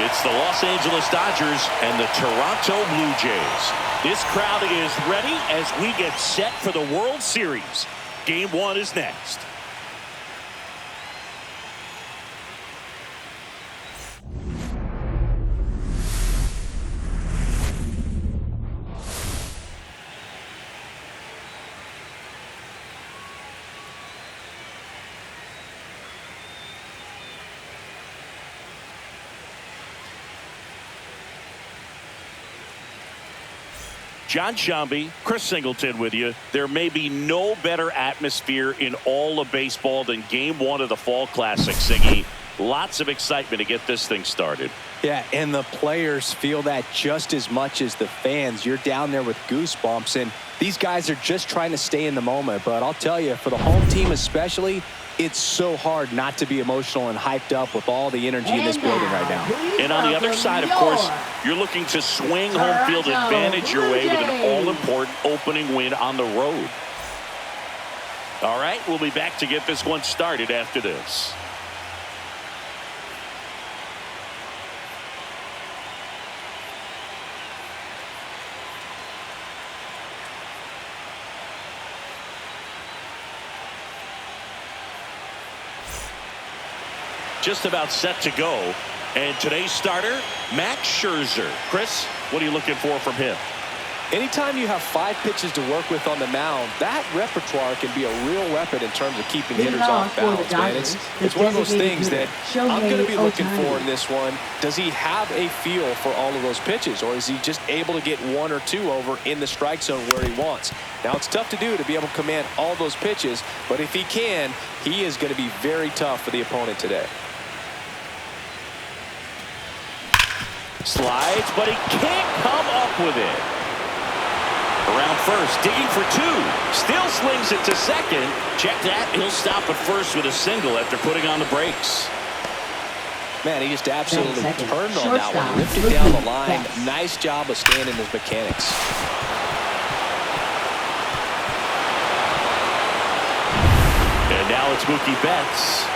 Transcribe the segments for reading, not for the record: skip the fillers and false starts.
It's the Los Angeles Dodgers and the Toronto Blue Jays. This crowd is ready as we get set for the World Series. Game 1 is next. John Shambi, Chris Singleton with you. There may be no better atmosphere in all of baseball than Game 1 of the Fall Classic, Siggy. Lots of excitement to get this thing started. Yeah, and the players feel that just as much as the fans. You're down there with goosebumps, and these guys are just trying to stay in the moment. But I'll tell you, for the home team especially, it's so hard not to be emotional and hyped up with all the energy in this building right now. And on the other side, of course, you're looking to swing home field advantage your way with an all-important opening win on the road. All right, we'll be back to get this one started after this. Just about set to go. And today's starter, Max Scherzer. Chris, what are you looking for from him? Anytime you have 5 pitches to work with on the mound, that repertoire can be a real weapon in terms of keeping hitters off balance, man. It's one of those things that I'm going to be looking for in this one. Does he have a feel for all of those pitches, or is he just able to get 1 or 2 over in the strike zone where he wants? Now, it's tough to do to be able to command all those pitches, but if he can, he is going to be very tough for the opponent today. Slides, but he can't come up with it. Around first, digging for 2. Still slings it to second. Check that. He'll stop at first with a single after putting on the brakes. Man, he just absolutely turned on that one. Lifted down the line. Nice job of standing his mechanics. And now it's Mookie Betts.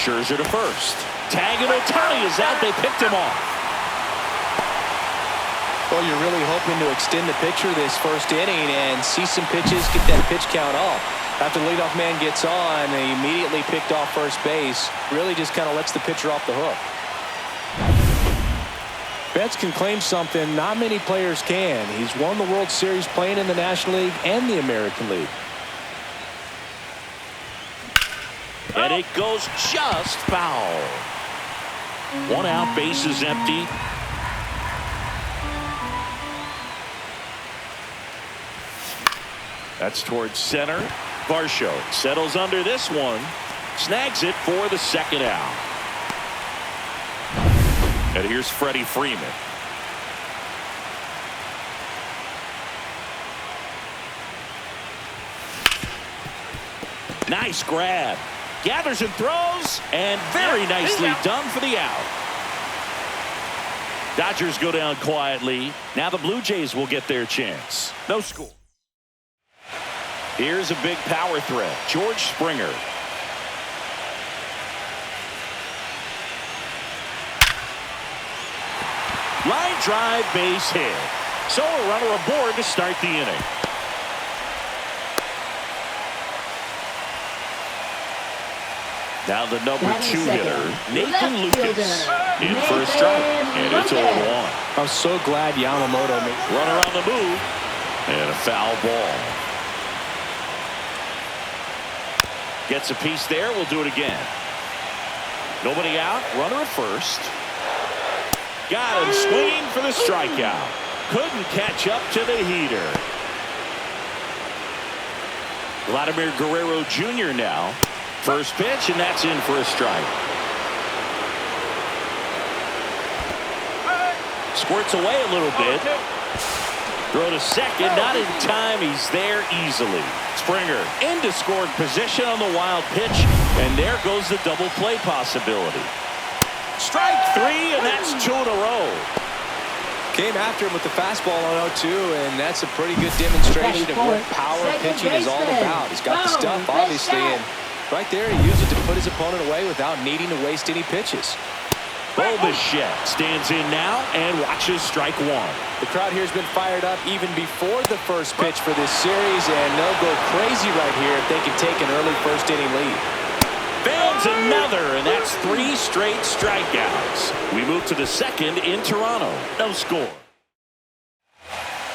Scherzer to first. Tag and Ohtani is out. They picked him off. Well, you're really hoping to extend the picture this first inning and see some pitches, get that pitch count off. After the leadoff man gets on, he immediately picked off first base. Really just kind of lets the pitcher off the hook. Betts can claim something not many players can. He's won the World Series playing in the National League and the American League. And it goes just foul. 1 out, base is empty. That's towards center. Varsho settles under this one. Snags it for the 2nd out. And here's Freddie Freeman. Nice grab. Gathers and throws, and very nicely done for the out. Dodgers go down quietly. Now the Blue Jays will get their chance. No score. Here's a big power threat. George Springer. Line drive, base hit. So a runner aboard to start the inning. Now the number 2 hitter, Nathan Lucas, in for a strike, and it's 0-1. I'm so glad Yamamoto made runner on the move, and a foul ball. Gets a piece there. We'll do it again. Nobody out. Runner at first. Got him swinging for the strikeout. Couldn't catch up to the heater. Vladimir Guerrero Jr. now. First pitch, and that's in for a strike. Squirts away a little bit. Throw to second, not in time. He's there easily. Springer into scoring position on the wild pitch, and there goes the double play possibility. Strike 3, and that's 2 in a row. Came after him with the fastball on 0-2, and that's a pretty good demonstration of what power pitching is all about. He's got the stuff, obviously, and Right there, he used it to put his opponent away without needing to waste any pitches. Bichette stands in now and watches strike one. The crowd here has been fired up even before the first pitch for this series, and they'll go crazy right here if they can take an early first-inning lead. Fans another, and that's 3 straight strikeouts. We move to the second in Toronto. No score.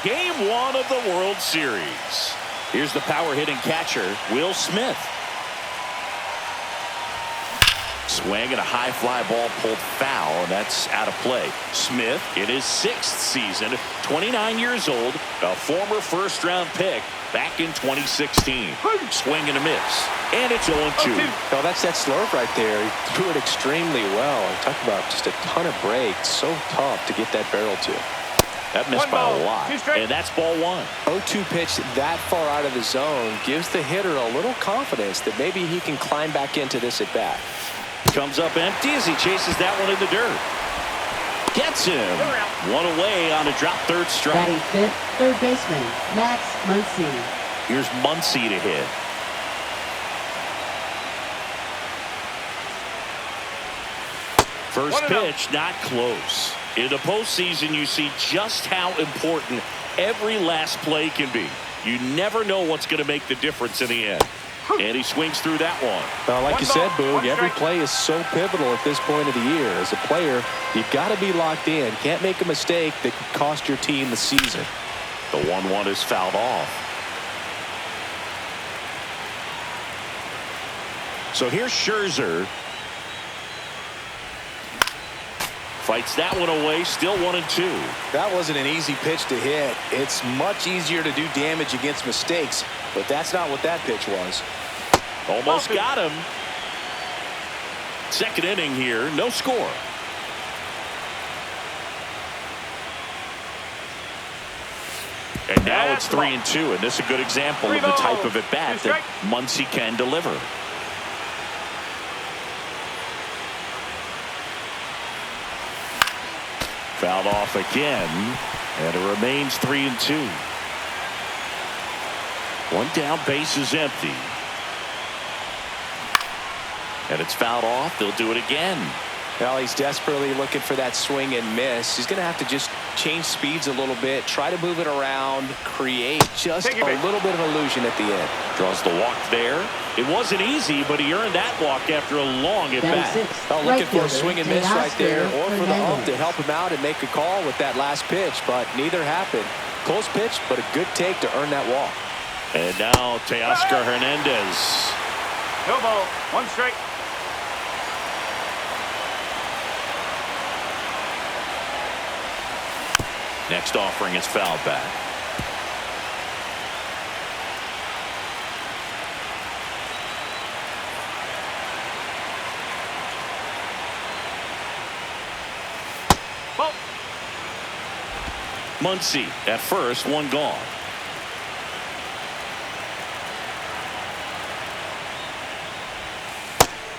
Game 1 of the World Series. Here's the power-hitting catcher, Will Smith. Swing and a high fly ball pulled foul, and that's out of play. Smith, in his 6th season, 29 years old, a former first-round pick back in 2016. Swing and a miss, and it's 0-2. Oh, that's that slurve right there. He threw it extremely well. Talk about just a ton of breaks. So tough to get that barrel to. That missed by a lot, and that's ball 1. 0-2 pitch that far out of the zone gives the hitter a little confidence that maybe he can climb back into this at bat. Comes up empty as he chases that one in the dirt. Gets him. One away on a drop third strike. Batting fifth, third baseman, Max Muncy. Here's Muncy to hit. First pitch, not close. In the postseason, you see just how important every last play can be. You never know what's going to make the difference in the end. And he swings through that one. Well, like you said, Boog, every play is so pivotal at this point of the year. As a player, you've got to be locked in. Can't make a mistake that could cost your team the season. The 1-1 is fouled off. So here's Scherzer. Fights that one away, still 1-2. That wasn't an easy pitch to hit. It's much easier to do damage against mistakes, but that's not what that pitch was. Almost got him. Second inning here, no score. And now it's 3-2, and this is a good example of the type of at-bat that Muncy can deliver. Fouled off again, and it remains 3-2. One down, base is empty. And it's fouled off. They'll do it again. Well, he's desperately looking for that swing and miss. He's going to have to just change speeds a little bit, try to move it around, create just a little bit of illusion at the end. Draws the walk there. It wasn't easy, but he earned that walk after a long at-bat. Well, looking for a swing and miss right there, or for the ump to help him out and make a call with that last pitch, but neither happened. Close pitch, but a good take to earn that walk. And now Teoscar Hernandez. No ball, 1 strike. Next offering is fouled back. Ball. Muncy at first, one gone.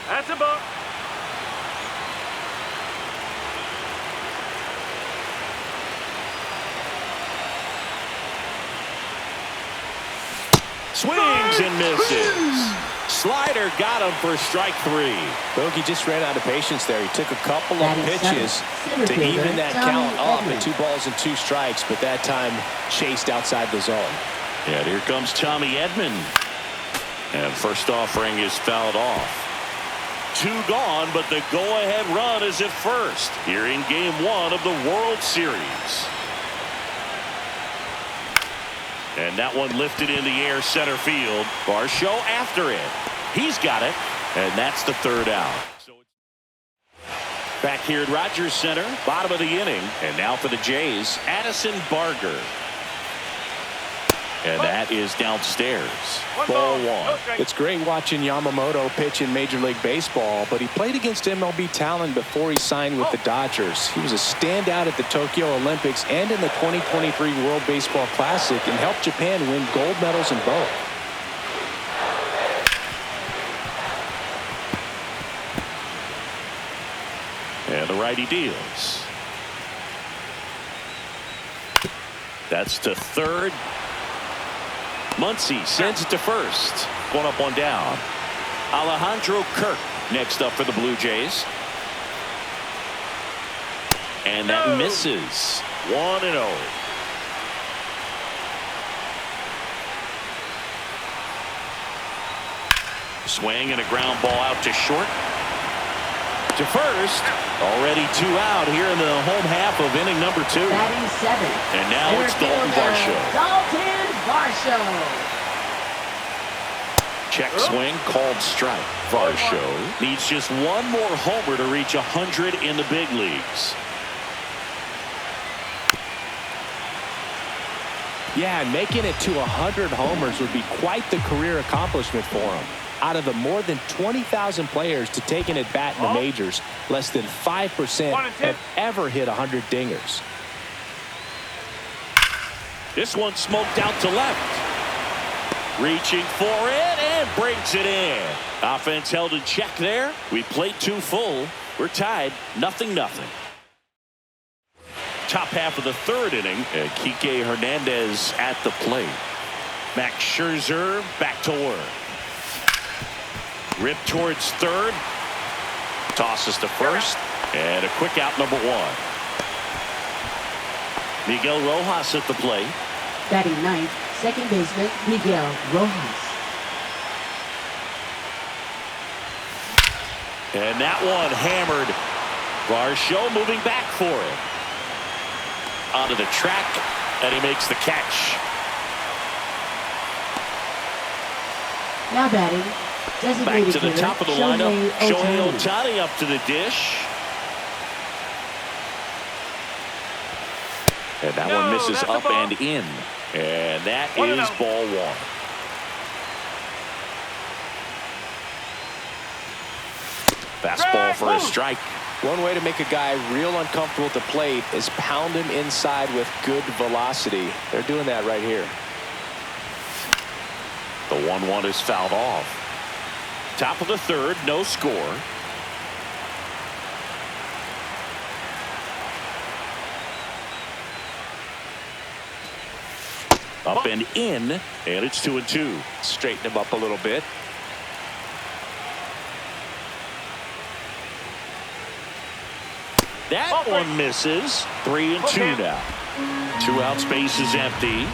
That's a ball. Swings and misses. Slider got him for strike 3. Bogey just ran out of patience there. He took a couple of pitches to even that count up at 2 balls and 2 strikes, but that time chased outside the zone. And here comes Tommy Edman. And first offering is fouled off. 2 gone, but the go-ahead run is at first here in Game 1 of the World Series. And that one lifted in the air center field. Varsho after it. He's got it, and that's the 3rd out. So back here at Rogers Center, bottom of the inning. And now for the Jays, Addison Barger. And that is downstairs. Ball 1. It's great watching Yamamoto pitch in Major League Baseball, but he played against MLB talent before he signed with the Dodgers. He was a standout at the Tokyo Olympics and in the 2023 World Baseball Classic and helped Japan win gold medals in both. And the righty deals. That's to third. Muncy sends it to first. One up, one down. Alejandro Kirk next up for the Blue Jays. And that misses. 1-0. Swing and a ground ball out to short. To first. Already 2 out here in the home half of inning number 2. Batting 7th. And now it's Dalton Varsho. Dalton Varsho. Check swing called strike. Varsho needs just one more homer to reach 100 in the big leagues. Yeah, and making it to 100 homers would be quite the career accomplishment for him. Out of the more than 20,000 players to take an at-bat in the majors, less than 5% have ever hit 100 dingers. This one smoked out to left. Reaching for it and brings it in. Offense held in check there. We played 2 full. We're tied 0-0. Top half of the 3rd inning. Kike Hernandez at the plate. Max Scherzer back to work. Rip towards 3rd. Tosses to 1st. And a quick out number 1. Miguel Rojas at the plate. Batting 9th, second baseman Miguel Rojas. And that one hammered. Varsho moving back for it. Onto the track, and he makes the catch. Now batting, Back to the hitter, top of the lineup. Shohei Ohtani up to the dish. And that one misses up and in. And that is ball 1. Fastball for a strike. One way to make a guy real uncomfortable at the plate is pound him inside with good velocity. They're doing that right here. The 1-1 is fouled off. Top of the 3rd, no score. Up and in, and it's 2-2. Straighten him up a little bit. That one misses. 3-2 now. 2 out, space is empty.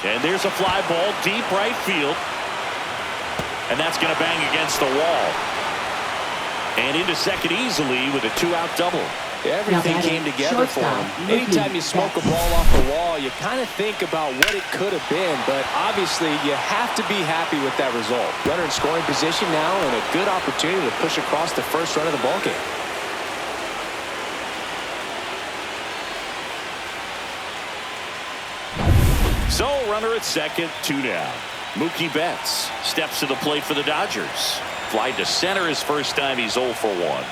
And there's a fly ball deep right field. And that's going to bang against the wall. And into second easily with a 2-out double. Everything came together for him. Anytime you smoke a ball off the wall, you kind of think about what it could have been, but obviously you have to be happy with that result. Runner in scoring position now and a good opportunity to push across the first run of the ballgame. So runner at second, 2 down. Mookie Betts steps to the plate for the Dodgers. Fly to center his first time. He's 0 for 1.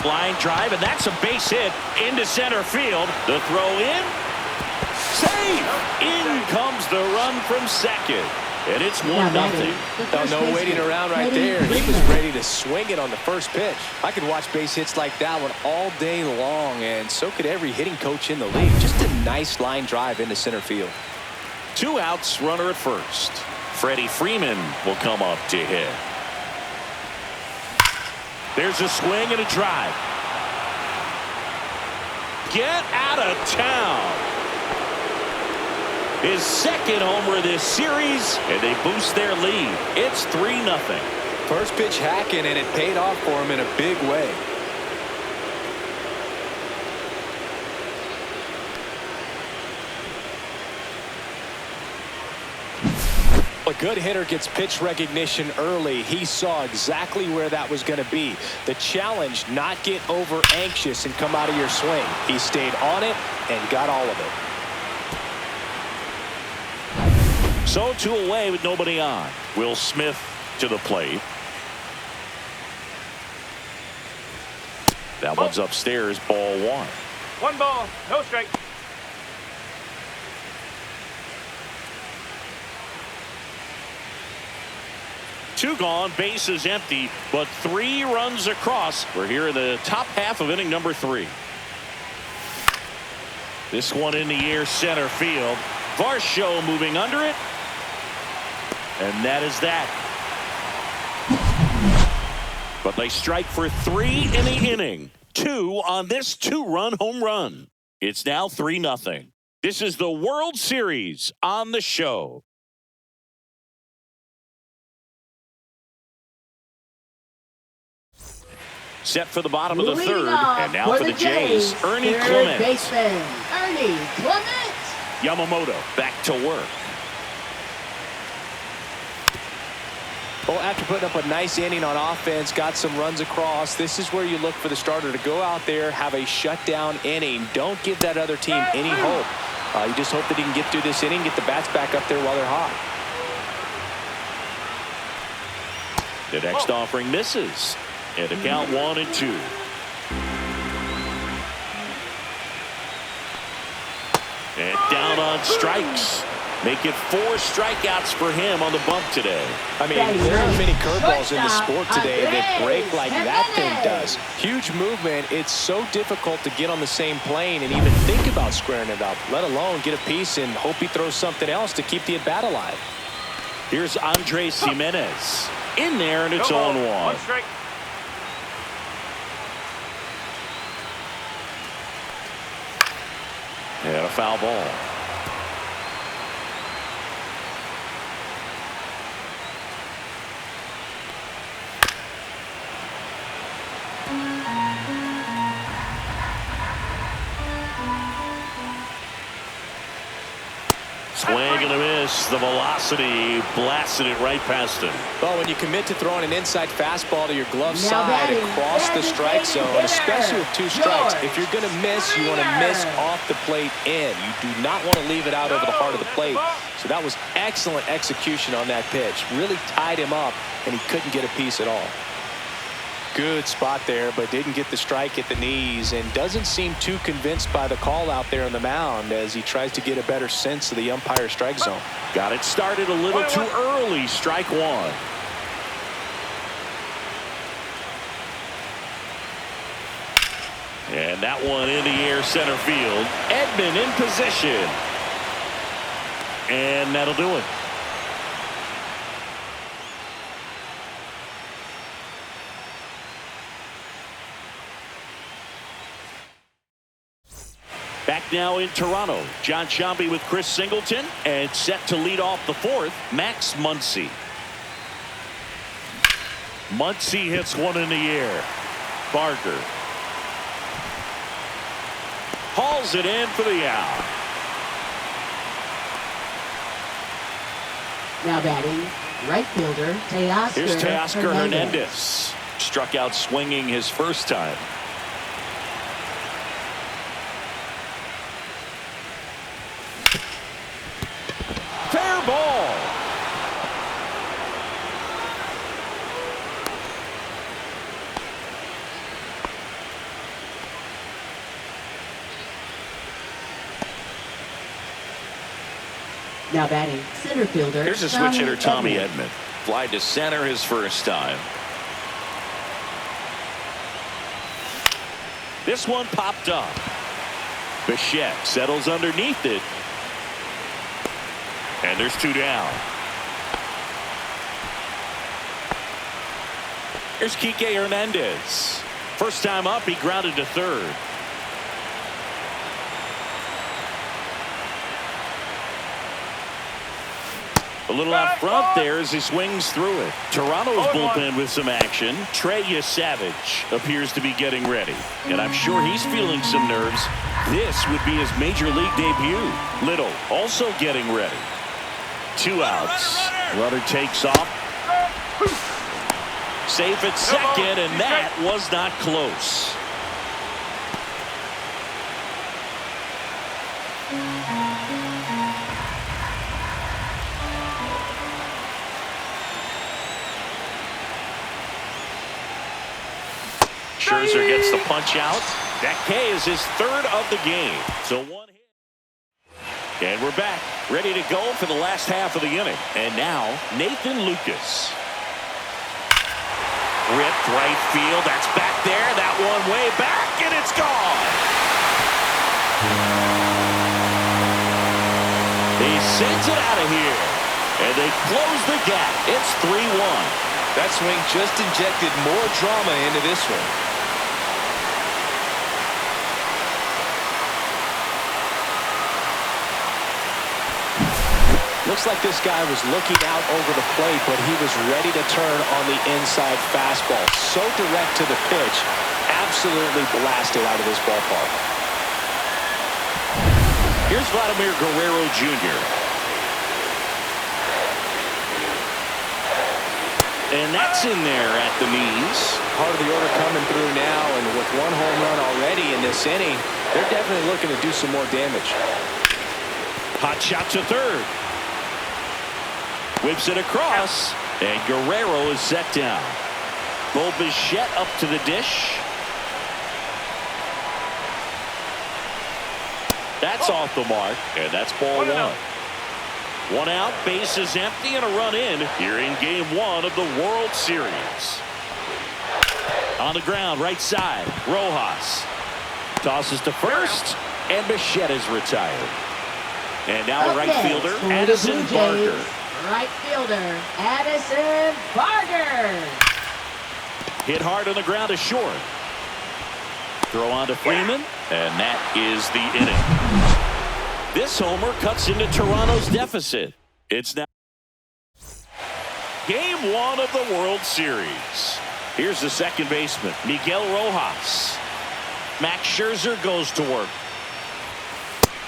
Line drive, and that's a base hit into center field. The throw in. Safe! In comes the run from second. And it's 1-0. No waiting around right there. He was ready to swing it on the first pitch. I could watch base hits like that one all day long, and so could every hitting coach in the league. Just a nice line drive into center field. 2 outs, runner at first. Freddie Freeman will come up to hit. There's a swing and a drive. Get out of town. His second homer of this series, and they boost their lead. It's 3-0. First pitch hacking, and it paid off for him in a big way. A good hitter gets pitch recognition early. He saw exactly where that was going to be. The challenge, not get over anxious and come out of your swing. He stayed on it and got all of it. So 2 away with nobody on. Will Smith to the plate. That one's upstairs, ball 1. 1 ball, no strike. Two gone, bases empty, but 3 runs across. We're here in the top half of inning number 3. This one in the air center field. Varsho moving under it. And that is that. But they strike for 3 in the inning. 2 on this 2-run home run. It's now 3-0. This is the World Series on the show. Set for the bottom of the third, and now for the Jays, Ernie Clement. Baseman, Ernie Clement. Yamamoto back to work. Well, after putting up a nice inning on offense, got some runs across, this is where you look for the starter to go out there, have a shutdown inning. Don't give that other team any hope. You just hope that he can get through this inning, get the bats back up there while they're hot. The next offering misses. And the count 1-2. And down on strikes. Make it 4 strikeouts for him on the bump today. I mean, there aren't many curveballs in the sport today that break like that thing does. Huge movement. It's so difficult to get on the same plane and even think about squaring it up, let alone get a piece and hope he throws something else to keep the at-bat alive. Here's Andres Jimenez. In there, and it's 0-1. And a foul ball. Swing and a miss. The velocity blasted it right past him. Well, when you commit to throwing an inside fastball to your glove side across the strike zone, especially with 2 strikes, if you're going to miss, you want to miss off the plate in. You do not want to leave it out over the heart of the plate. So that was excellent execution on that pitch. Really tied him up, and he couldn't get a piece at all. Good spot there, but didn't get the strike at the knees and doesn't seem too convinced by the call out there on the mound as he tries to get a better sense of the umpire strike zone. Got it started a little too early. Strike 1. And that one in the air center field. Edman in position. And that'll do it. Back now in Toronto, John Sciambi with Chris Singleton, and set to lead off the 4th, Max Muncy. Muncy hits one in the air. Barker hauls it in for the out. Now batting, right fielder, Teoscar. Here's Teoscar Hernandez. Struck out swinging his first time. Fair ball. Now batting, center fielder. Here's a switch hitter, Tommy Edman. Fly to center his first time. This one popped up. Bichette settles underneath it. And there's 2 down. Here's Kike Hernandez. First time up, he grounded to third. A little out front there as he swings through it. Toronto's bullpen with some action. Trey Savage appears to be getting ready. And I'm sure he's feeling some nerves. This would be his major league debut. Little also getting ready. 2 outs. Runner takes off. Safe at second, and that was not close. Scherzer gets the punch out. That K is his 3rd of the game. So 1 hit. And we're back, ready to go for the last half of the inning. And now, Nathan Lucas. Ripped right field. That's back there. That one way back, and it's gone. sends it out of here. And they close the gap. It's 3-1. That swing just injected more drama into this one. Looks like this guy was looking out over the plate, but he was ready to turn on the inside fastball. So direct to the pitch. Absolutely blasted out of this ballpark. Here's Vladimir Guerrero Jr. And that's in there at the knees. Part of the order coming through now, and with one home run already in this inning, they're definitely looking to do some more damage. Hot shot to third. Whips it across, and Guerrero is set down. Bo Bichette up to the dish. That's off the mark, and that's ball one. One out, base is empty, and a run in here in Game 1 of the World Series. On the ground, right side, Rojas tosses to first, and Bichette is retired. And now right fielder, Addison Barger. Right fielder, Addison Barger. Hit hard on the ground to short. Throw on to Freeman, and that is the inning. This homer cuts into Toronto's deficit. It's now Game 1 of the World Series. Here's the second baseman, Miguel Rojas. Max Scherzer goes to work.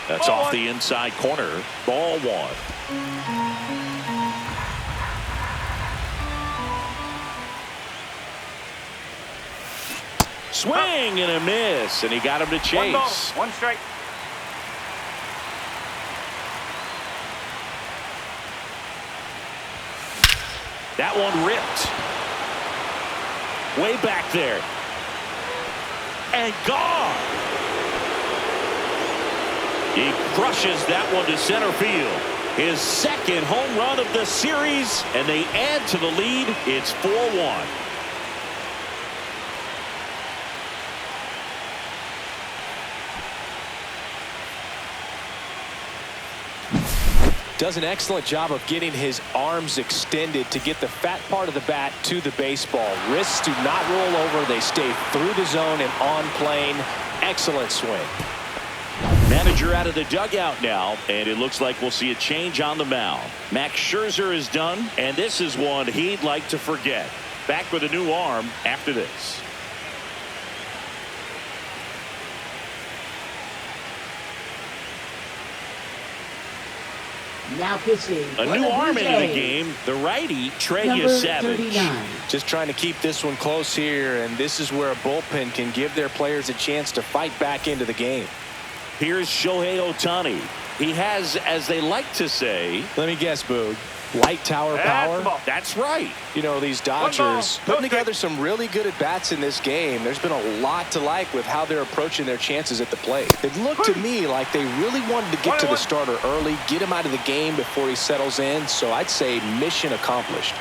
That's off the inside corner. Ball one. Swing and a miss, and he got him to chase. 1 ball, 1 strike. That one ripped. Way back there. And gone. He crushes that one to center field. His second home run of the series, and they add to the lead. It's 4-1. Does an excellent job of getting his arms extended to get the fat part of the bat to the baseball. Wrists do not roll over. They stay through the zone and on plane. Excellent swing. Manager out of the dugout now, and it looks like we'll see a change on the mound. Max Scherzer is done, and this is one he'd like to forget. Back with a new arm after this. Now pitching. A new arm into the game, the righty, Trey Savage. 39. Just trying to keep this one close here, and this is where a bullpen can give their players a chance to fight back into the game. Here's Shohei Ohtani. He has, as they like to say, let me guess, Boog, light tower power. That's right. You know, these Dodgers putting together some really good at-bats in this game. There's been a lot to like with how they're approaching their chances at the plate. It looked to me like they really wanted to get to the starter early, get him out of the game before he settles in. So I'd say mission accomplished.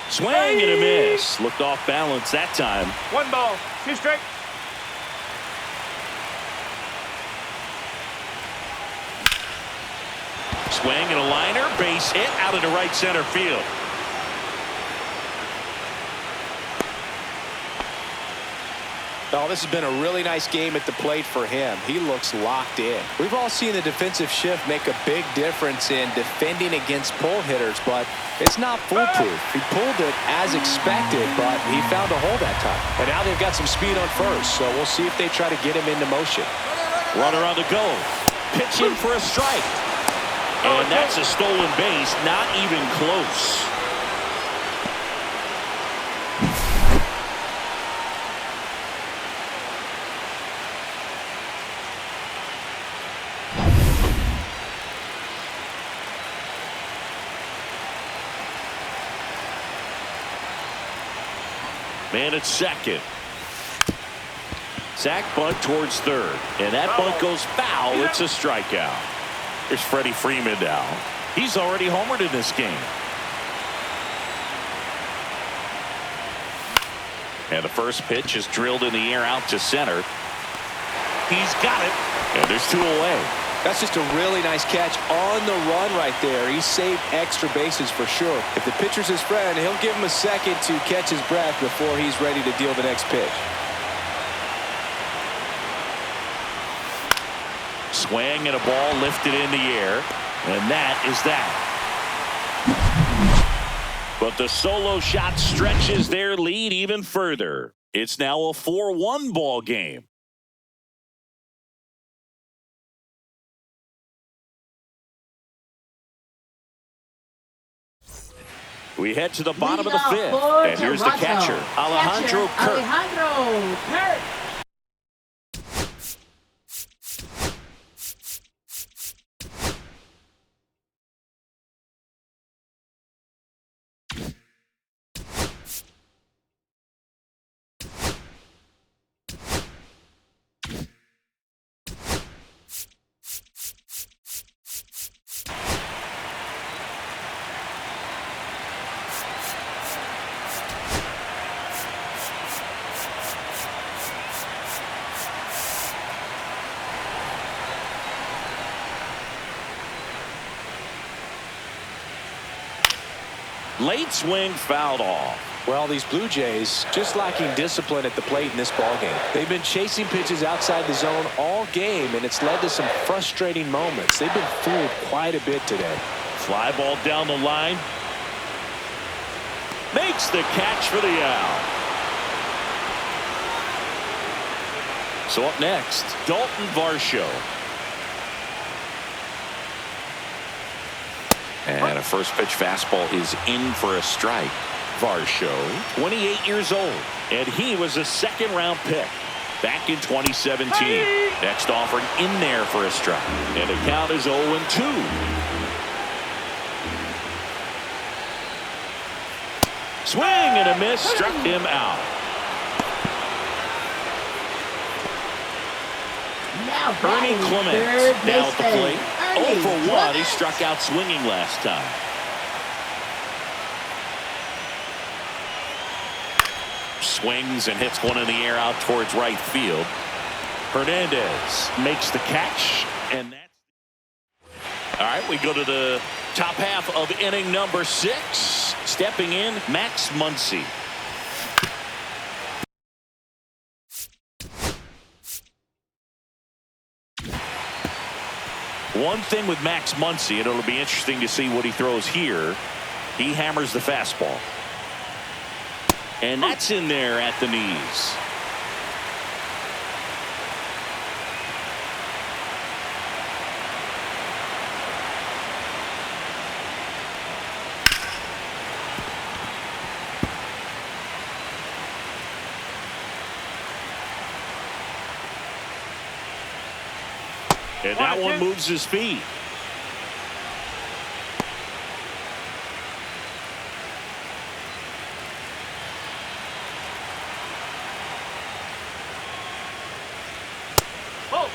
Swing and a miss. Looked off balance that time. 1 ball, 2 strike. Swing and a liner, base hit out into right center field. Oh, this has been a really nice game at the plate for him. He looks locked in. We've all seen the defensive shift make a big difference in defending against pull hitters, but it's not foolproof. He pulled it as expected, but he found a hole that time. And now they've got some speed on first, so we'll see if they try to get him into motion. Runner on the go. Pitching for a strike. And that's a stolen base, not even close. Man at second. Sack bunt towards third. And that bunt goes foul. It's a strikeout. Here's Freddie Freeman now. He's already homered in this game. And the first pitch is drilled in the air out to center. He's got it. And there's 2 away. That's just a really nice catch on the run right there. He saved extra bases for sure. If the pitcher's his friend, he'll give him a second to catch his breath before he's ready to deal the next pitch. Swing and a ball lifted in the air, and that is that. But the solo shot stretches their lead even further. It's now a 4-1 ball game. We head to the bottom of the fifth, and here's the catcher, Alejandro Kirk. Late swing fouled off. Well, these Blue Jays just lacking discipline at the plate in this ballgame. They've been chasing pitches outside the zone all game, and it's led to some frustrating moments. They've been fooled quite a bit today. Fly ball down the line. Makes the catch for the out. So up next, Dalton Varsho. And a first pitch fastball is in for a strike. Varsho, 28 years old, and he was a second-round pick back in 2017. Next offered in there for a strike, and the count is 0-2. Swing and a miss, struck him out. Ernie Clement now at the plate. 0 for 1. He struck out swinging last time. Swings and hits one in the air out towards right field. Hernandez makes the catch, and that's all right. We go to the top half of inning number 6. Stepping in, Max Muncy. One thing with Max Muncy, and it'll be interesting to see what he throws here. He hammers the fastball. And that's in there at the knees. And that one moves his feet. Ball.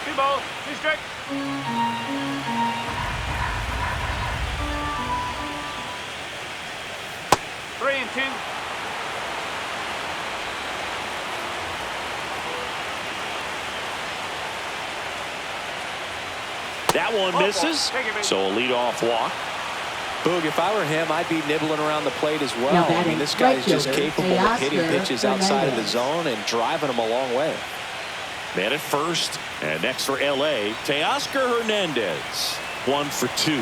2 balls, 2 strikes. Three and 2. That one misses, so a leadoff walk. Boog, if I were him, I'd be nibbling around the plate as well. I mean, this guy's just capable of hitting pitches outside of the zone and driving them a long way. Man at first, and next for L.A., Teoscar Hernandez. 1 for 2.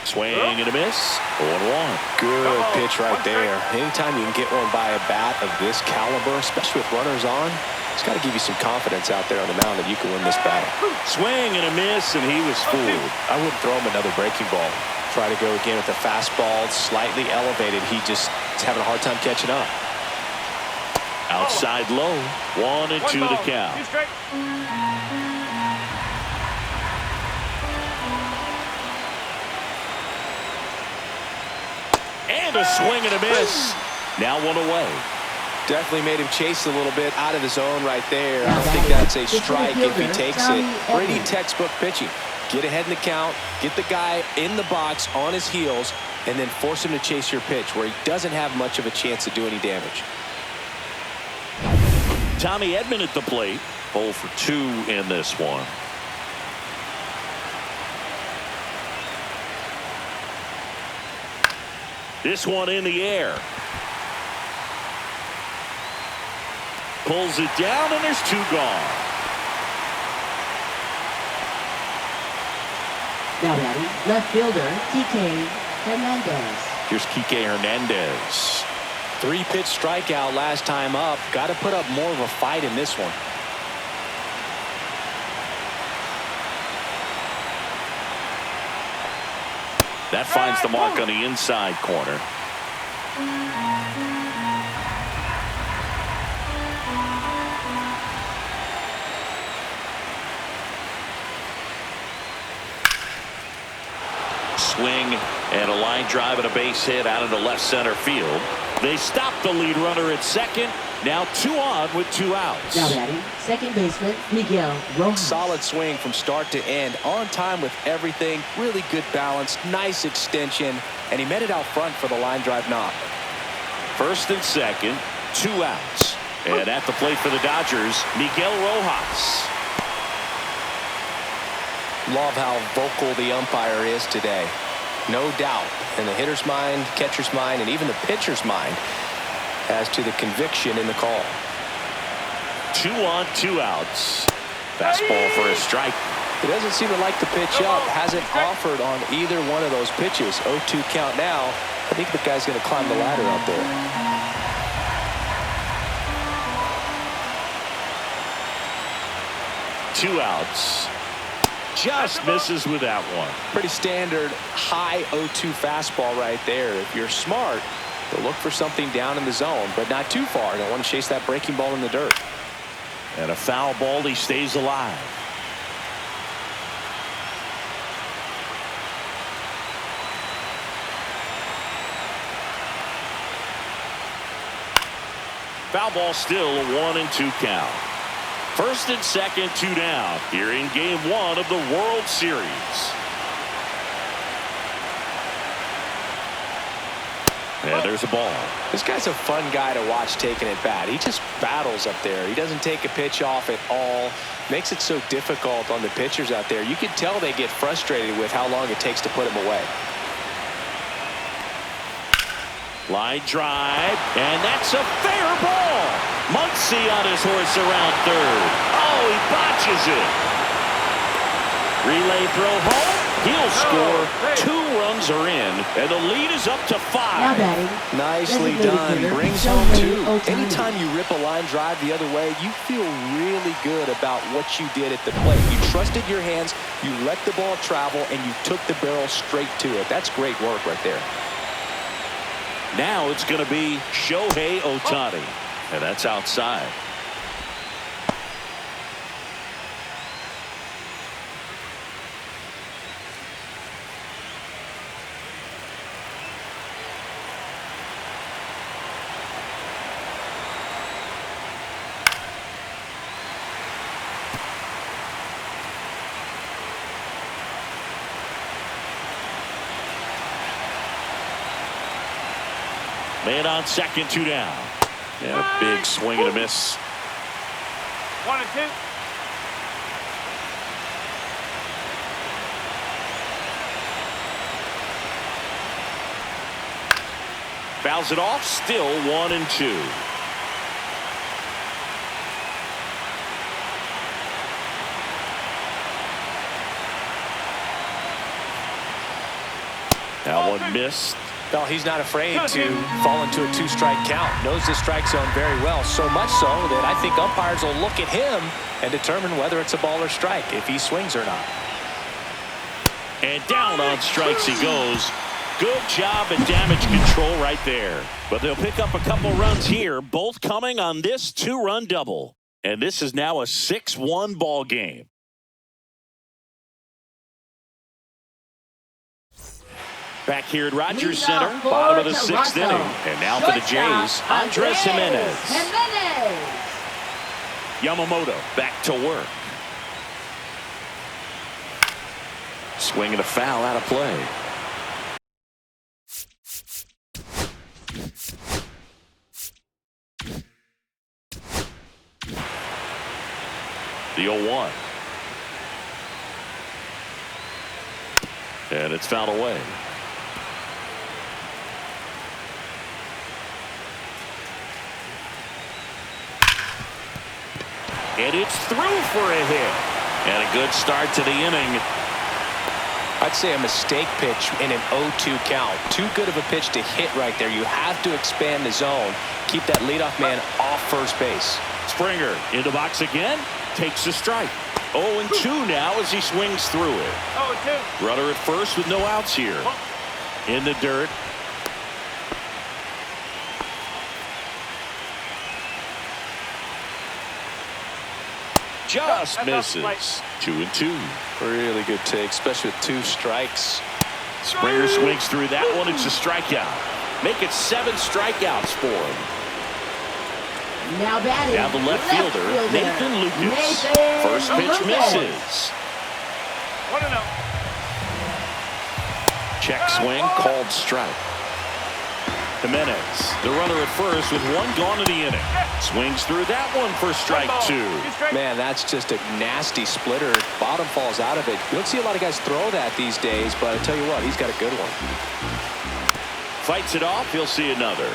Swing and a miss. 0-1. Good pitch right there. Anytime you can get one by a bat of this caliber, especially with runners on, it's got to give you some confidence out there on the mound that you can win this battle. Swing and a miss, and he was fooled. I wouldn't throw him another breaking ball. Try to go again with the fastball slightly elevated. He just is having a hard time catching up. Outside low. 1-2 the count. And a swing and a miss. Now 1 away. Definitely made him chase a little bit out of the zone right there. I don't think that's a strike if he takes it. Pretty textbook pitching. Get ahead in the count, get the guy in the box on his heels, and then force him to chase your pitch where he doesn't have much of a chance to do any damage. Tommy Edman at the plate. 0 for 2 in this one. This one in the air. Pulls it down, and there's 2 gone. Now batting, left fielder, Kike Hernandez. Here's Kike Hernandez. 3-pitch strikeout last time up. Got to put up more of a fight in this one. That finds the mark on the inside corner. Swing and a line drive and a base hit out into left center field. They stop the lead runner at second. Now 2 on with 2 outs. Now batting, second baseman, Miguel Rojas. Solid swing from start to end. On time with everything. Really good balance. Nice extension. And he met it out front for the line drive knock. First and second, 2 outs. And at the plate for the Dodgers, Miguel Rojas. Love how vocal the umpire is today. No doubt in the hitter's mind, catcher's mind, and even the pitcher's mind as to the conviction in the call. 2 on, 2 outs. Fastball for a strike. He doesn't seem to like the pitch up. Hasn't offered on either one of those pitches. 0-2 count now. I think the guy's going to climb the ladder out there. Two outs. Just misses with that one. Pretty standard high 0-2 fastball right there. If you're smart, you'll look for something down in the zone, but not too far. Don't want to chase that breaking ball in the dirt. And a foul ball, he stays alive. Foul ball, still a 1-2 count. First and second, 2 down here in game 1 of the World Series. And there's a ball. This guy's a fun guy to watch taking at bat. He just battles up there. He doesn't take a pitch off at all. Makes it so difficult on the pitchers out there. You can tell they get frustrated with how long it takes to put him away. Line drive, and that's a fair ball. Muncy on his horse around third. Oh, he botches it. Relay throw home. He'll score. 2 runs are in, and the lead is up to 5. Now batting. Nicely done. Brings home 2. Anytime you rip a line drive the other way, you feel really good about what you did at the plate. You trusted your hands, you let the ball travel, and you took the barrel straight to it. That's great work right there. Now it's going to be Shohei Ohtani, and that's outside. Man on second, 2 down. And a big swing and a miss. 1-2. Fouls it off, still 1-2. That one missed. Well, he's not afraid to fall into a 2-strike count. Knows the strike zone very well, so much so that I think umpires will look at him and determine whether it's a ball or strike, if he swings or not. And down on strikes he goes. Good job at damage control right there. But they'll pick up a couple runs here, both coming on this 2-run double. And this is now a 6-1 ball game. Back here at Rogers Center, bottom of the 6th inning. And now for the Jays, Andres Jimenez. Yamamoto back to work. Swing and a foul out of play. The 0-1. And it's fouled away. And it's through for a hit. And a good start to the inning. I'd say a mistake pitch in an 0-2 count. Too good of a pitch to hit right there. You have to expand the zone. Keep that leadoff man off first base. Springer in the box again. Takes the strike. 0-2 now as he swings through it. 0-2. Runner at first with no outs here. In the dirt. Just misses. 2-2. Really good take, especially with 2 strikes. Springer swings through that one. It's a strikeout. Make it 7 strikeouts for him. Now batting. Now the left fielder, Nathan Lucas. First pitch misses. 1-0. Check swing, called strike. Jimenez, the runner at first with 1 gone in the inning. Swings through that one for strike 2. Man, that's just a nasty splitter. Bottom falls out of it. You don't see a lot of guys throw that these days, but I tell you what, he's got a good one. Fights it off. He'll see another.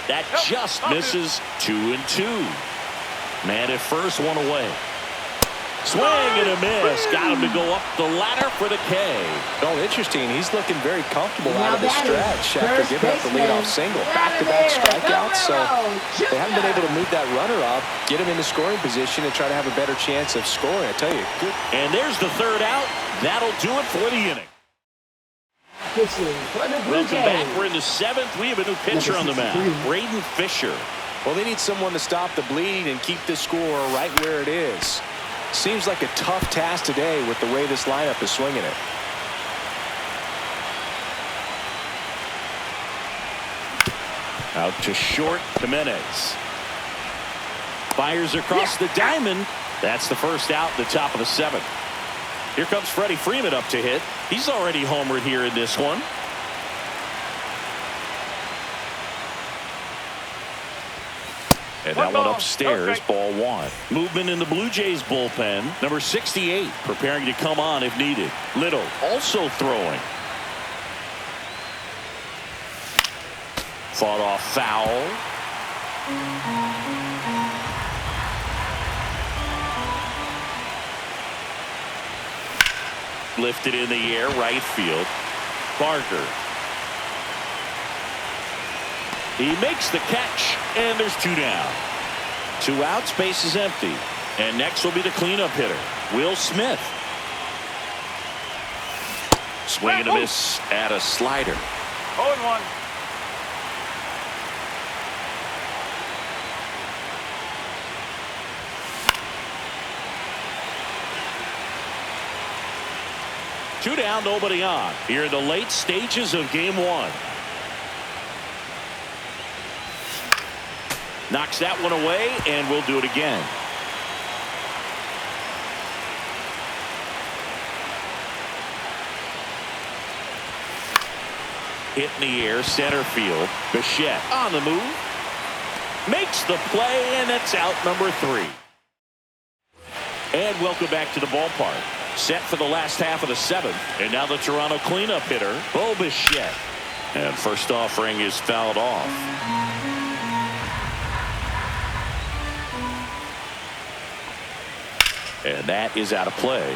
That just misses. 2-2. Man at first, 1 away. Swing and a miss. Got him to go up the ladder for the K. Oh, interesting. He's looking very comfortable out of the stretch after giving up the leadoff single. Back-to-back strikeouts, so they haven't been able to move that runner up, get him in the scoring position, and try to have a better chance of scoring. I tell you, good. And there's the 3rd out. That'll do it for the inning. Welcome back. We're in the 7th. We have a new pitcher on the mound, Braden Fisher. Well, they need someone to stop the bleed and keep the score right where it is. Seems like a tough task today with the way this lineup is swinging it. Out to short, Jimenez. Fires across the diamond. That's the first out, the top of the 7th. Here comes Freddie Freeman up to hit. He's already homered here in this one. And that one upstairs, ball 1. Movement in the Blue Jays bullpen. Number 68 preparing to come on if needed. Little also throwing. Fought off foul. Lifted in the air, right field. Barker. He makes the catch, and there's 2 down. 2 outs, base is empty. And next will be the cleanup hitter, Will Smith. Swing and a miss at a slider. 0-1. Two down, nobody on. Here in the late stages of game 1. Knocks that one away, and we'll do it again. Hit in the air, center field. Bichette on the move. Makes the play, and that's out number 3. And welcome back to the ballpark. Set for the last half of the 7th. And now the Toronto cleanup hitter, Bo Bichette. And first offering is fouled off. And that is out of play.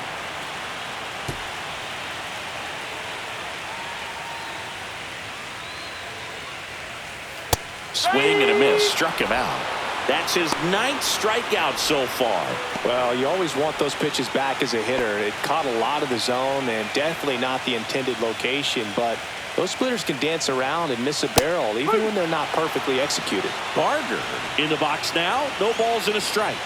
Swing and a miss. Struck him out. That's his 9th strikeout so far. Well, you always want those pitches back as a hitter. It caught a lot of the zone and definitely not the intended location, but those splitters can dance around and miss a barrel even when they're not perfectly executed. Barger in the box now. No balls and a strike.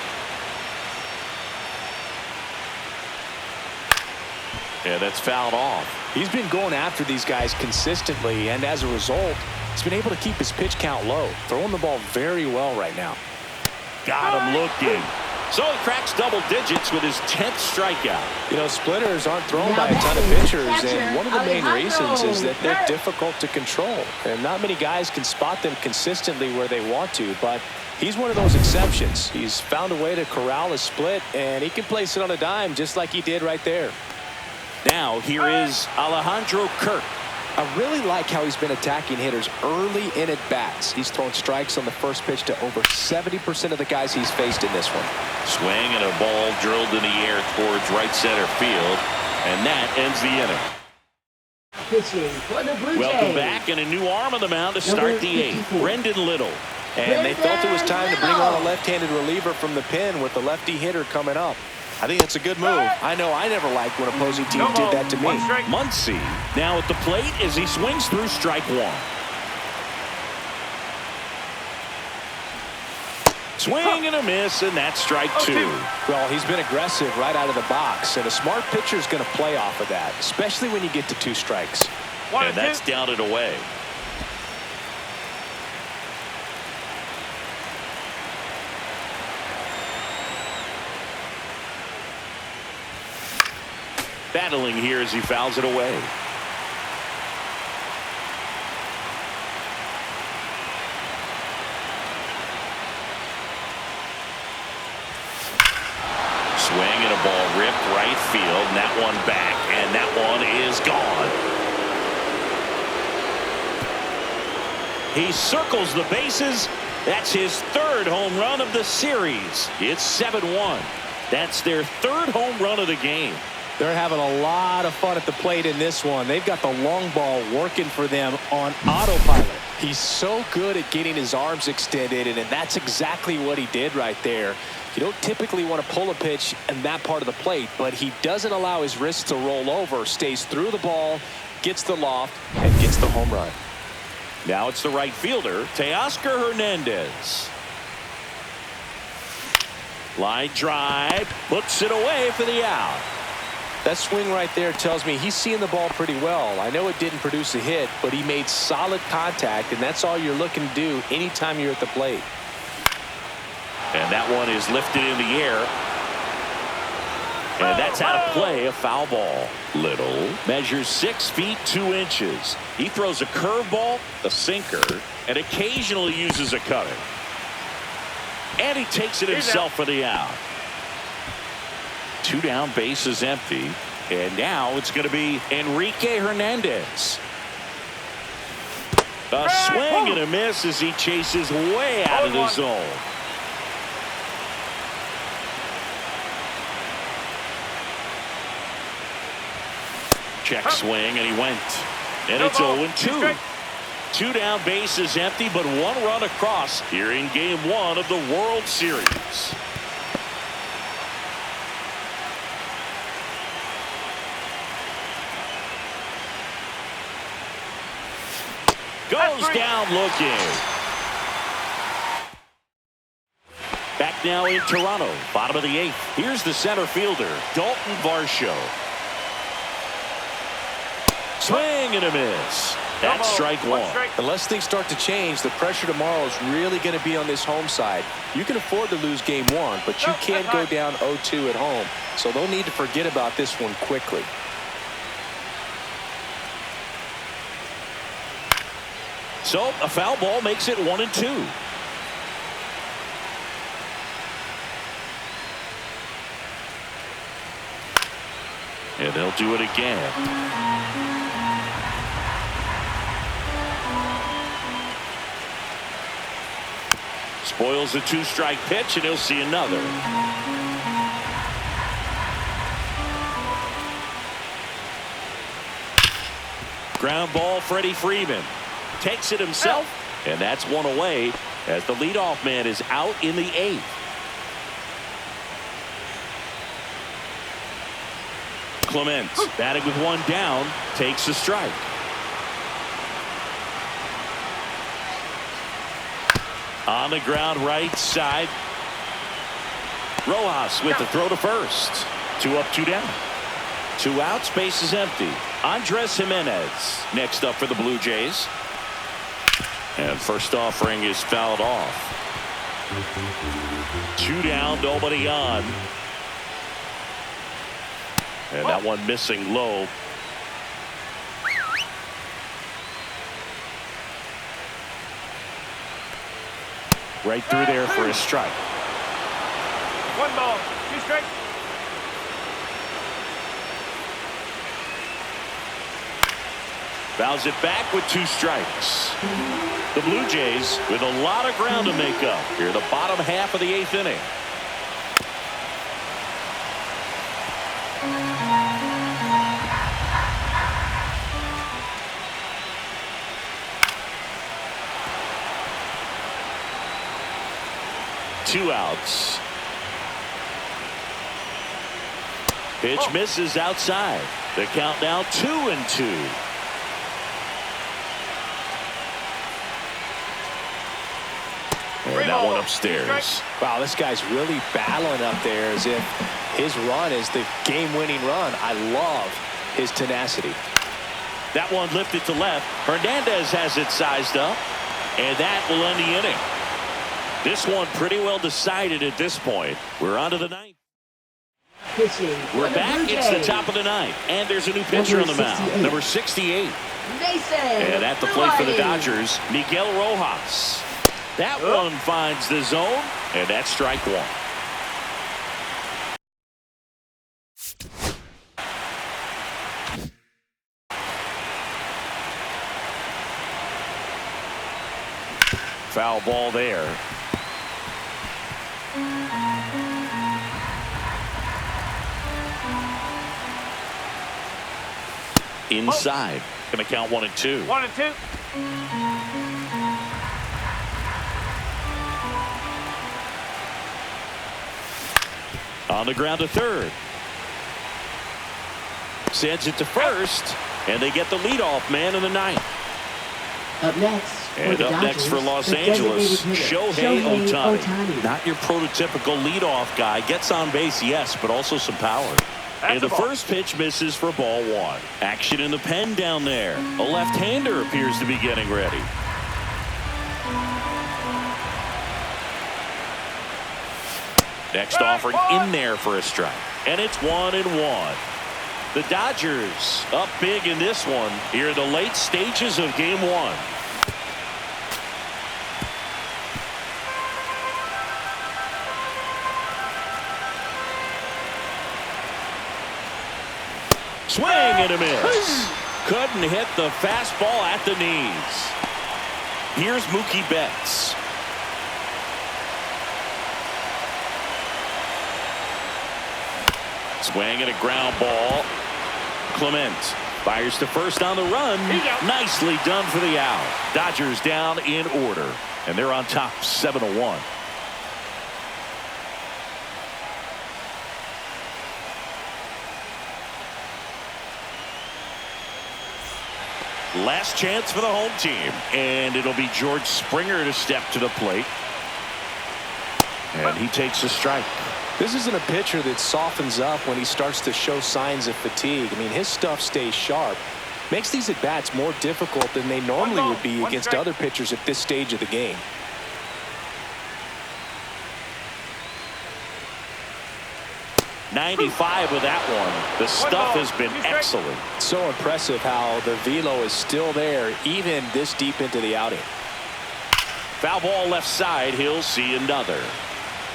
And that's fouled off. He's been going after these guys consistently, and as a result, he's been able to keep his pitch count low, throwing the ball very well right now. Got him looking. So he cracks double digits with his 10th strikeout. You know, splitters aren't thrown by a ton of pitchers, and one of the main reasons is that they're difficult to control. And not many guys can spot them consistently where they want to, but he's one of those exceptions. He's found a way to corral a split, and he can place it on a dime just like he did right there. Now here is Alejandro Kirk. I really like how he's been attacking hitters early in at bats. He's thrown strikes on the first pitch to over 70% of the guys he's faced in this one. Swing and a ball drilled in the air towards right center field, and that ends the inning. Pitching for the Blue Jays. Welcome back, and a new arm on the mound to start the eighth. Brendan Little. And they felt it was time to bring on a left-handed reliever from the pen with the lefty hitter coming up. I think it's a good move. I know I never liked when opposing teams did that to me. Muncy now at the plate as he swings through strike one. Swing and a miss, and that's strike two. Well, he's been aggressive right out of the box, and a smart pitcher is going to play off of that, especially when you get to 2 strikes. And that's down and away. Battling here as he fouls it away. Swing and a ball ripped right field, and that one back, and that one is gone. He circles the bases. That's his 3rd home run of the series. It's 7-1. That's their 3rd home run of the game. They're having a lot of fun at the plate in this one. They've got the long ball working for them on autopilot. He's so good at getting his arms extended, and that's exactly what he did right there. You don't typically want to pull a pitch in that part of the plate, but he doesn't allow his wrists to roll over, stays through the ball, gets the loft, and gets the home run. Now it's the right fielder, Teoscar Hernandez. Line drive, puts it away for the out. That swing right there tells me he's seeing the ball pretty well. I know it didn't produce a hit, but he made solid contact, and that's all you're looking to do anytime you're at the plate. And that one is lifted in the air. And that's out of play, a foul ball. Little measures 6 feet 2 inches. He throws a curveball, a sinker, and occasionally uses a cutter. And he takes it himself for the out. 2 down, bases empty, and now it's going to be Enrique Hernandez. A swing and a miss as he chases way out of the zone. Check swing, and he went. And it's 0-2. 2 down, bases empty, but 1 run across here in Game 1 of the World Series. Goes down looking. Back now in Toronto, bottom of the 8th. Here's the center fielder, Dalton Varsho. Swing and a miss. That's strike one. Unless things start to change, the pressure tomorrow is really going to be on this home side. You can afford to lose Game 1, but you can't go down 0-2 at home. So they'll need to forget about this one quickly. So a foul ball makes it 1-2. And they'll do it again. Spoils the 2-strike pitch, and he'll see another. Ground ball, Freddie Freeman. Takes it himself, and that's one away as the leadoff man is out in the 8th. Clement, batting with 1 down, takes a strike. On the ground right side. Rojas with the throw to first. 2 up, 2 down. 2 outs, base is empty. Andres Jimenez next up for the Blue Jays. And first offering is fouled off. Two down, nobody on. And that one missing low. Right through there for a strike. One ball, two strikes. Fouls it back with two strikes. The Blue Jays with a lot of ground to make up here, the bottom half of the 8th inning. Two outs. Pitch misses outside. The count now 2-2. And that one upstairs. Wow, this guy's really battling up there as if his run is the game-winning run. I love his tenacity. That one lifted to left. Hernandez has it sized up. And that will end the inning. This one pretty well decided at this point. We're on to the 9th. We're back. It's the top of the 9th. And there's a new pitcher on the mound. Number 68. And at the plate for the Dodgers, Miguel Rojas. That one finds the zone, and that's strike one. Foul ball there. Inside. Going to count 1-2. 1-2. On the ground to third. Sends it to first, and they get the leadoff man in the 9th. Up next. And up next for Los Angeles, Shohei Ohtani. Not your prototypical leadoff guy. Gets on base, yes, but also some power. And the first pitch misses for ball one. Action in the pen down there. A left-hander appears to be getting ready. Next offering in there for a strike. And it's 1-1. The Dodgers up big in this one here in the late stages of game one. Swing and a miss. Couldn't hit the fastball at the knees. Here's Mookie Betts. Swing and a ground ball. Clement fires to first on the run. Nicely done for the out. Dodgers down in order, and they're on top 7-1. Last chance for the home team, and it'll be George Springer to step to the plate, and he takes a strike. This isn't a pitcher that softens up when he starts to show signs of fatigue. I mean, his stuff stays sharp. Makes these at-bats more difficult than they normally would be against other pitchers at this stage of the game. .95 with that one. The stuff has been excellent. So impressive how the velo is still there even this deep into the outing. Foul ball left side. He'll see another.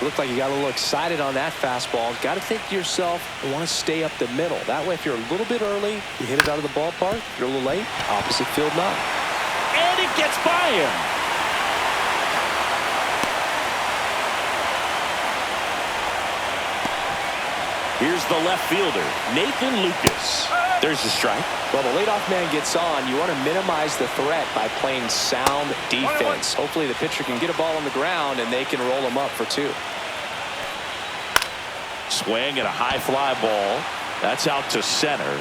Looked like you got a little excited on that fastball. Got to think to yourself, I want to stay up the middle. That way, if you're a little bit early, you hit it out of the ballpark. If you're a little late, opposite field knock. And it gets by him. Here's the left fielder, Nathan Lucas. There's the strike. Well, the leadoff man gets on. You want to minimize the threat by playing sound defense. Hopefully the pitcher can get a ball on the ground and they can roll him up for two. Swing and a high fly ball. That's out to center.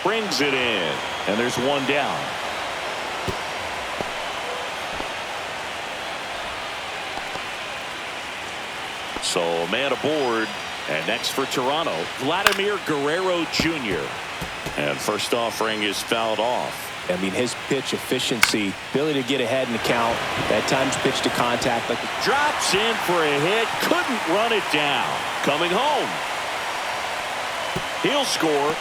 Brings it in, and there's one down. So a man aboard, and next for Toronto, Vladimir Guerrero Jr. And first offering is fouled off. I mean, his pitch efficiency, ability to get ahead in the count, at times pitch to contact. Drops in for a hit, couldn't run it down. Coming home. He'll score.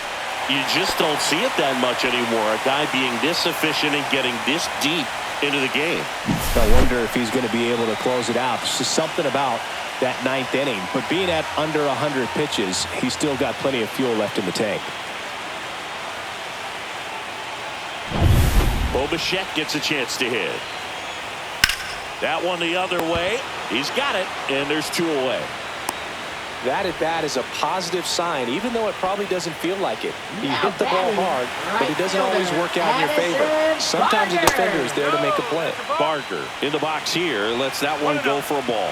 You just don't see it that much anymore. A guy being this efficient and getting this deep into the game. I wonder if he's going to be able to close it out. There's just something about that ninth inning. But being at under 100 pitches, he's still got plenty of fuel left in the tank. Bichette gets a chance to hit. That one the other way. He's got it, and there's 2 away. That at bat is a positive sign, even though it probably doesn't feel like it. He hit the ball hard, but it doesn't always work out in your favor. Sometimes a defender is there to make a play. Barker in the box here lets that one go for a ball.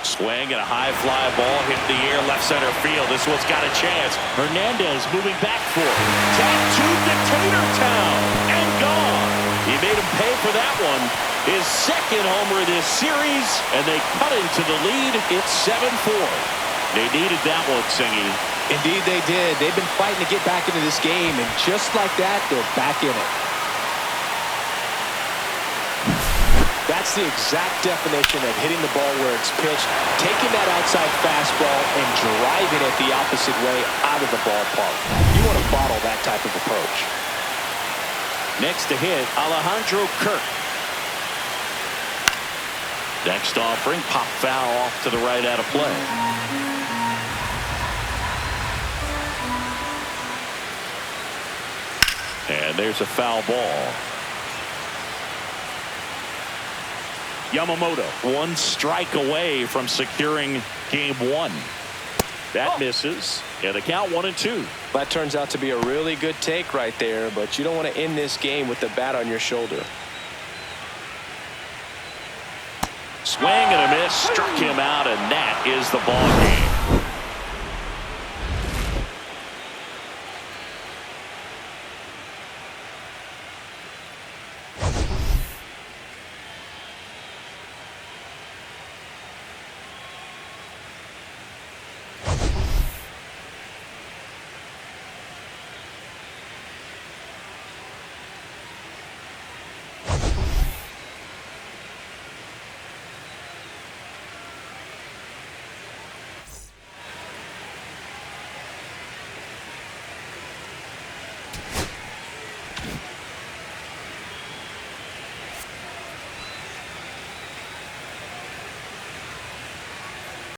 Swing and a high fly ball hit the air left center field. This one's got a chance. Hernandez moving back for it. Tap to Decatur Town and gone. He made him pay for that one. His second homer this series, and they cut into the lead. It's 7-4. They needed that one, Singy. Indeed they did. They've been fighting to get back into this game, and just like that, they're back in it. That's the exact definition of hitting the ball where it's pitched, taking that outside fastball and driving it the opposite way out of the ballpark. You want to bottle that type of approach. Next to hit, Alejandro Kirk. Next offering, pop foul off to the right out of play. And there's a foul ball. Yamamoto, 1 strike away from securing game 1. That misses, and the count 1-2. That turns out to be a really good take right there, but you don't want to end this game with the bat on your shoulder. Swing and a miss, struck him out, and that is the ball game.